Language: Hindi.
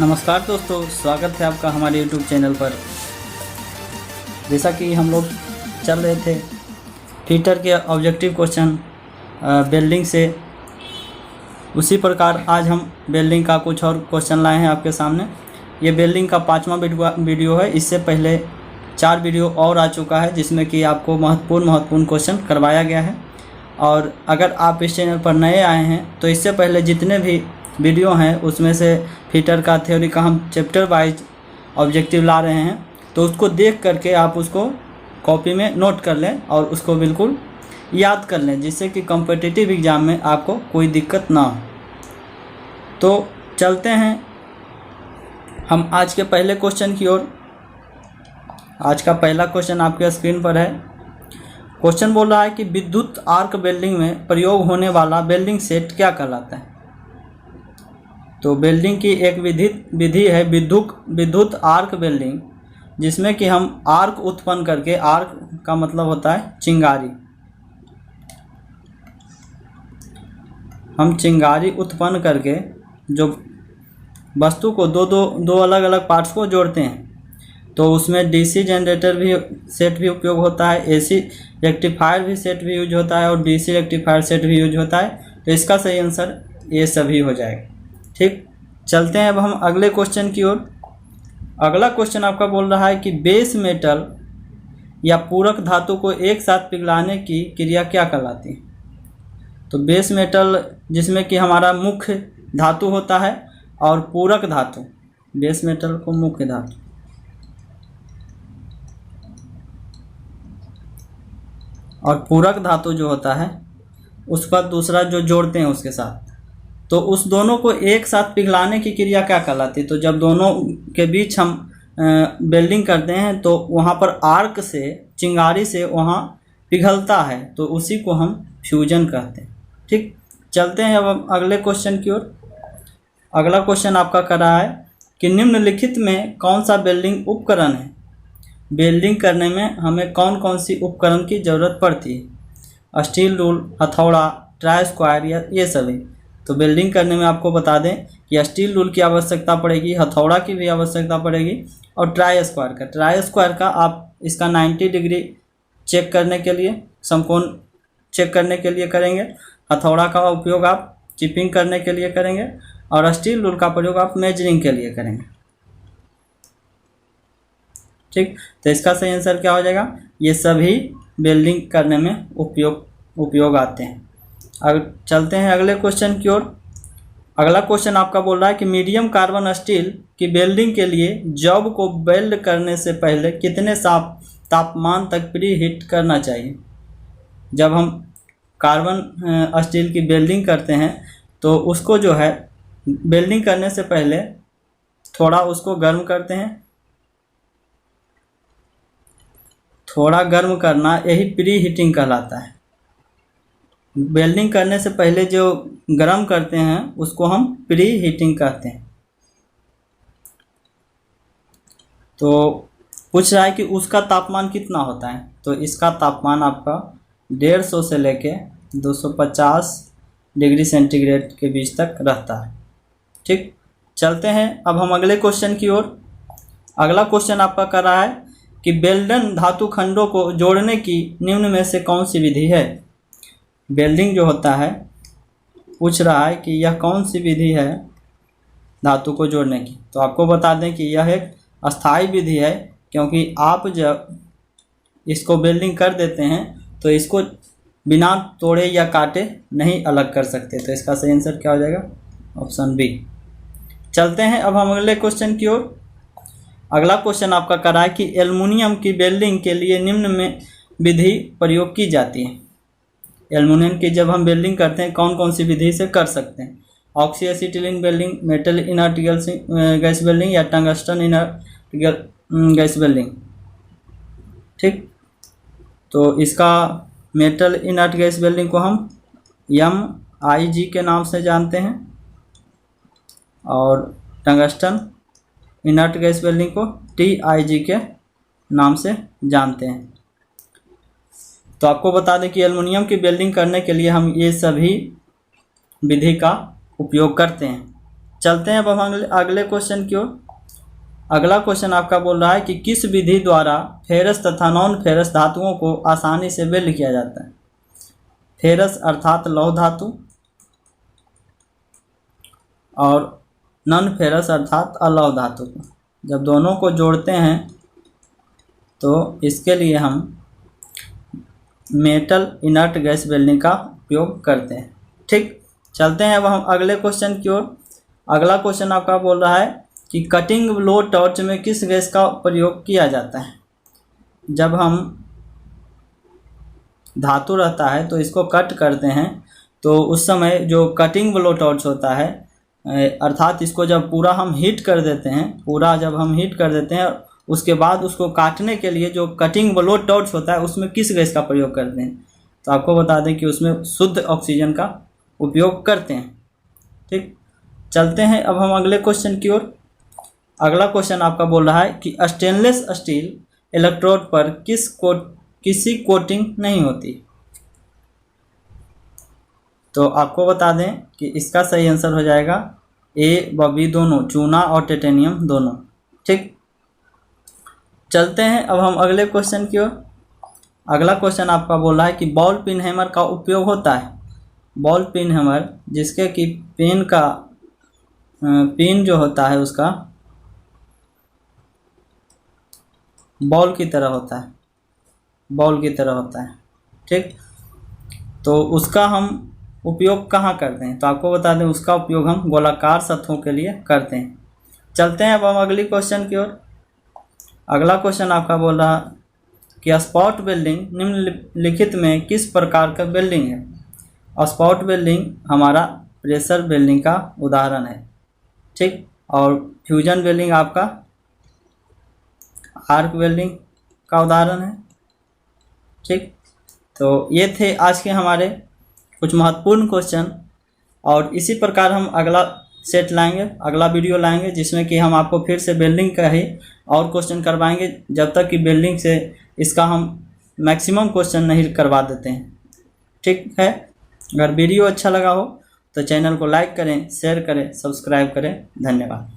नमस्कार दोस्तों, स्वागत है आपका हमारे YouTube चैनल पर। जैसा कि हम लोग चल रहे थे फिटर के ऑब्जेक्टिव क्वेश्चन वेल्डिंग से, उसी प्रकार आज हम वेल्डिंग का कुछ और क्वेश्चन लाए हैं आपके सामने। ये वेल्डिंग का 5वां वीडियो है। इससे पहले 4 वीडियो और आ चुका है जिसमें कि आपको महत्वपूर्ण क्वेश्चन करवाया गया है। और अगर आप इस चैनल पर नए आए हैं तो इससे पहले जितने भी वीडियो हैं उसमें से फिटर का थ्योरी का हम चैप्टर वाइज ऑब्जेक्टिव ला रहे हैं, तो उसको देख करके आप उसको कॉपी में नोट कर लें और उसको बिल्कुल याद कर लें, जिससे कि कॉम्पिटिटिव एग्ज़ाम में आपको कोई दिक्कत ना हो। तो चलते हैं हम आज के पहले क्वेश्चन की ओर। आज का पहला क्वेश्चन आपके स्क्रीन पर है। क्वेश्चन बोल रहा है कि विद्युत आर्क वेल्डिंग में प्रयोग होने वाला वेल्डिंग सेट क्या कहलाता है। तो वेल्डिंग की एक विधि है विद्युत आर्क वेल्डिंग, जिसमें कि हम आर्क उत्पन्न करके, आर्क का मतलब होता है चिंगारी, हम चिंगारी उत्पन्न करके जो वस्तु को दो अलग अलग पार्ट्स को जोड़ते हैं। तो उसमें डीसी जनरेटर भी सेट भी उपयोग होता है, एसी रेक्टिफायर भी सेट भी यूज होता है और डीसी रेक्टिफायर सेट भी यूज होता है। तो इसका सही आंसर ये सभी हो जाएगा। ठीक, चलते हैं अब हम अगले क्वेश्चन की ओर। अगला क्वेश्चन आपका बोल रहा है कि बेस मेटल या पूरक धातु को एक साथ पिघलाने की क्रिया क्या कहलाती है। तो बेस मेटल जिसमें कि हमारा मुख्य धातु होता है, और पूरक धातु, बेस मेटल को मुख्य धातु, और पूरक धातु जो होता है उसका दूसरा जो जोड़ते हैं उसके साथ, तो उस दोनों को एक साथ पिघलाने की क्रिया क्या कहलाती है। तो जब दोनों के बीच हम वेल्डिंग करते हैं तो वहाँ पर आर्क से, चिंगारी से वहाँ पिघलता है, तो उसी को हम फ्यूजन कहते हैं। ठीक, चलते हैं अब हम अगले क्वेश्चन की ओर। अगला क्वेश्चन आपका कर रहा है कि निम्नलिखित में कौन सा वेल्डिंग उपकरण है। वेल्डिंग करने में हमें कौन कौन सी उपकरण की ज़रूरत पड़ती है। स्टील रूल, हथौड़ा, ट्राई स्क्वायर या ये सभी। तो वेल्डिंग करने में आपको बता दें कि स्टील रूल की आवश्यकता पड़ेगी, हथौड़ा की भी आवश्यकता पड़ेगी, और ट्राई स्क्वायर का आप इसका 90 डिग्री चेक करने के लिए, समकोण चेक करने के लिए करेंगे। हथौड़ा का उपयोग आप चिपिंग करने के लिए करेंगे, और स्टील रूल का प्रयोग आप मेजरिंग के लिए करेंगे। ठीक, तो इसका सही आंसर क्या हो जाएगा। ये सभी वेल्डिंग करने में उपयोग आते हैं। अब चलते हैं अगले क्वेश्चन की ओर। अगला क्वेश्चन आपका बोल रहा है कि मीडियम कार्बन स्टील की वेल्डिंग के लिए जॉब को वेल्ड करने से पहले कितने तापमान तक प्री हीट करना चाहिए। जब हम कार्बन स्टील की वेल्डिंग करते हैं तो उसको जो है वेल्डिंग करने से पहले थोड़ा उसको गर्म करते हैं। थोड़ा गर्म करना यही प्री हीटिंग कहलाता है। वेल्डिंग करने से पहले जो गर्म करते हैं उसको हम प्री हीटिंग कहते हैं। तो पूछ रहा है कि उसका तापमान कितना होता है। तो इसका तापमान आपका 150 से लेके 250 डिग्री सेंटीग्रेड के बीच तक रहता है। ठीक, चलते हैं अब हम अगले क्वेश्चन की ओर। अगला क्वेश्चन आपका कर रहा है कि वेल्डन धातु खंडों को जोड़ने की निम्न में से कौन सी विधि है। वेल्डिंग जो होता है, पूछ रहा है कि यह कौन सी विधि है धातु को जोड़ने की। तो आपको बता दें कि यह एक अस्थायी विधि है, क्योंकि आप जब इसको वेल्डिंग कर देते हैं तो इसको बिना तोड़े या काटे नहीं अलग कर सकते। तो इसका सही आंसर क्या हो जाएगा, ऑप्शन बी। चलते हैं अब हम अगले क्वेश्चन की ओर। अगला क्वेश्चन आपका कर रहा है कि एल्युमिनियम की वेल्डिंग के लिए निम्न में विधि प्रयोग की जाती है। एल्युमिनियम की जब हम वेल्डिंग करते हैं कौन कौन सी विधि से कर सकते हैं। Oxy acetylene welding, metal inert gas welding, या टंगस्टन इनर्ट गैस वेल्डिंग। ठीक, तो इसका मेटल इनर्ट गैस वेल्डिंग को हम MIG के नाम से जानते हैं, और टंगस्टन इनर्ट गैस वेल्डिंग को TIG के नाम से जानते हैं। तो आपको बता दें कि एल्युमिनियम की वेल्डिंग करने के लिए हम ये सभी विधि का उपयोग करते हैं। चलते हैं अब हम अगले क्वेश्चन की ओर। अगला क्वेश्चन आपका बोल रहा है कि किस विधि द्वारा फेरस तथा नॉन फेरस धातुओं को आसानी से वेल्ड किया जाता है। फेरस अर्थात लौह धातु और नॉन फेरस अर्थात अलौह धातु को जब दोनों को जोड़ते हैं तो इसके लिए हम मेटल इनर्ट गैस वेल्डिंग का उपयोग करते हैं। ठीक, चलते हैं अब हम अगले क्वेश्चन की ओर। अगला क्वेश्चन आपका बोल रहा है कि कटिंग ब्लो टॉर्च में किस गैस का प्रयोग किया जाता है। जब हम धातु रहता है तो इसको कट करते हैं तो उस समय जो कटिंग ब्लो टॉर्च होता है अर्थात इसको जब पूरा हम हीट कर देते हैं, पूरा जब हम हीट कर देते हैं उसके बाद उसको काटने के लिए जो कटिंग ब्लो टॉर्च होता है उसमें किस गैस का प्रयोग करते हैं। तो आपको बता दें कि उसमें शुद्ध ऑक्सीजन का उपयोग करते हैं। ठीक, चलते हैं अब हम अगले क्वेश्चन की ओर। अगला क्वेश्चन आपका बोल रहा है कि स्टेनलेस स्टील इलेक्ट्रोड पर किसी कोटिंग नहीं होती। तो आपको बता दें कि इसका सही आंसर हो जाएगा ए व बी दोनों, चूना और टाइटेनियम दोनों। ठीक, चलते हैं अब हम अगले क्वेश्चन की ओर। अगला क्वेश्चन आपका बोल रहा है कि बॉल पिन हैमर का उपयोग होता है। बॉल पिन हैमर जिसके कि पिन जो होता है उसका बॉल की तरह होता है, बॉल की तरह होता है। ठीक, तो उसका हम उपयोग कहाँ करते हैं। तो आपको बता दें उसका उपयोग हम गोलाकार सतहों के लिए करते हैं। चलते हैं अब हम अगली क्वेश्चन की ओर। अगला क्वेश्चन आपका बोल रहा कि स्पॉट वेल्डिंग निम्नलिखित में किस प्रकार का वेल्डिंग है। स्पॉट वेल्डिंग हमारा प्रेशर वेल्डिंग का उदाहरण है। ठीक, और फ्यूजन वेल्डिंग आपका आर्क वेल्डिंग का उदाहरण है। ठीक, तो ये थे आज के हमारे कुछ महत्वपूर्ण क्वेश्चन और इसी प्रकार हम अगला सेट लाएंगे, अगला वीडियो लाएंगे जिसमें कि हम आपको फिर से वेल्डिंग का ही और क्वेश्चन करवाएंगे जब तक कि वेल्डिंग से इसका हम मैक्सिमम क्वेश्चन नहीं करवा देते हैं। ठीक है, अगर वीडियो अच्छा लगा हो तो चैनल को लाइक करें, शेयर करें, सब्सक्राइब करें। धन्यवाद।